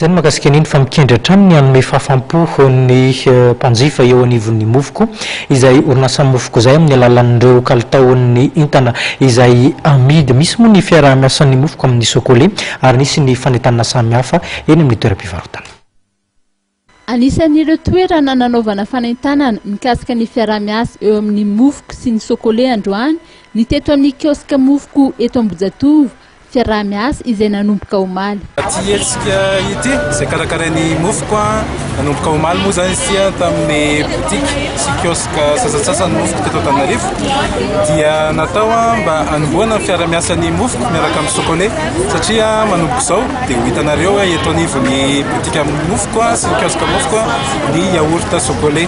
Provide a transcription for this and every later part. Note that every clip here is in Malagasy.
Zany makasika niny fa mikendry hatraminy hanome fahafampo ny mpanjifa eo anivon'ny mofoko izay orinasa mofoko izay amin'ny alalan'ireo kalitaon'ny entana izay amidy. Misy moa ny fiaraha-miasan'ny mofoko amin'ny sokolé ary nisy ny fanentanana samihafa eny amin'ny toeram-pivarotana. Anisan'ireo toerana nanaovana fanentanana mikasika ny fiaraha-miasa eo amin'ny mofoko sy ny sokolé androany ny teto amin'ny kioska mofoko eto Ambohijatovo. Fiaraha-miasa izay nanomboka omaly. Tietsika ity izay karakarain'ny mofoko nanomboka omaly moa zany sia tamin'ny boutique sy kioska sasatsasany mofoko teto Antananarivo dia natao mba hanomboana fiaraha-miasan'ny mofoko miaraka amin'ny sokolé satria manomboka izao dia ho hitanareo eto anivon'ny boutique mofoko sy ny kioska mofoko ny yaourt sokolé.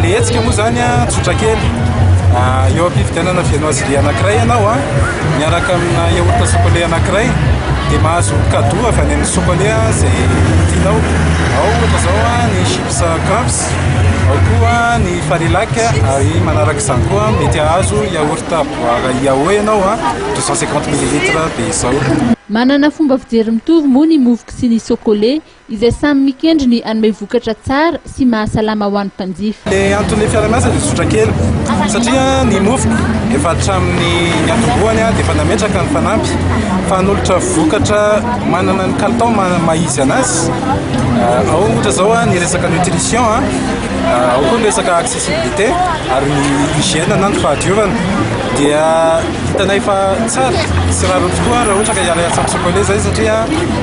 Le hetsika moa zany tsotra kely. Eo am-pividianana viennoiserie anankiray ianao miaraka amina yaourt sokolé anankiray dia mahazo cadeau avy any amin'ny sokolé izay tianao. Ao ohatra izao ny chips crumbs, ao koa ny farilac ary manaraka izany koa mety ahazo yaourt boire yao ianao 250 ml dia izao. Manana fomba fijery mitovy moa ny mofoko sy ny sokolé izay samy mikendry ny hanome vokatra tsara sy mahasalama ho an'ny mpanjifa. Le antony fiaraha-miasa dia tsotra kely satria ny mofoko efa hatramin'ny atombohany dia efa nametraka ny fanampy fa hanolotra vokatra manana ny kalitao mahizy anazy. Ao ohatra izao ny resaka nutrition, ao koa ny resaka accessibilité ary ny hygiène na ny fahadiovana dia hitanay efa tsara sy rariny tokoa raha ohatra ka hiala-hiasa amin'ny sokolé zay satria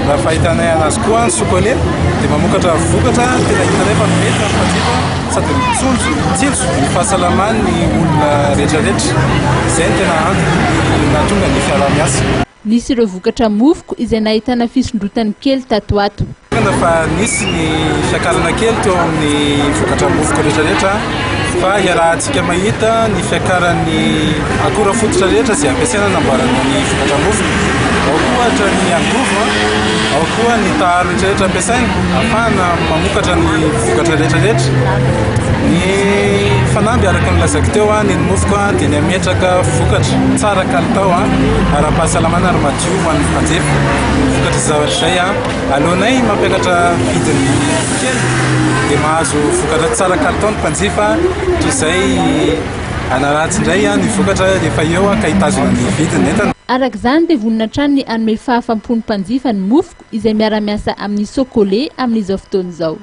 raha fahitanay anazy koa ny sokolé dia mamokatra vokatra tena hitanay fa mety amin'ny mpanjifa sady mitsonjo ny fahasalaman'ny olona rehetrarehetra. Izay ny tena antony nahatonga ny fiaraha-miasa. Nisy ireo vokatra mofoko izay nahitana fisondrotany kely tato ato. Fa nisy ny fiakarana kely teo amin'ny vokatra mofoko rehetrarehetra fa iarahantsika mahita ny fiakaran'ny akora fototra rehetra izay ampiasaina namboarana ny vokatra mofoko. Ao koa ohatra ny angovo, ao koa ny taharo rehetrarehetra ampiasaina ahafahana mamokatra ny vokatra rehetrarehetra. Ny fanamby araka ny lazako teo ny mofoko dia ny ametraka vokatra tsara kalitao ara-pahasalamana ary madio ho an'ny mpanjifa. Vokatra zavatra izay aleonay mampiakatra vidiny kely dia mahazo vokatra tsara kalitao ny mpanjifa toy izay anaratsy indray ny vokatra rehefa eo ka hitazona ny vidiny entana. Araka izany dia vonina hatrany ny hanome fahafampo ny mpanjifa ny mofoko izay miara-miasa amin'ny sokolé amin'izao fotoana izao.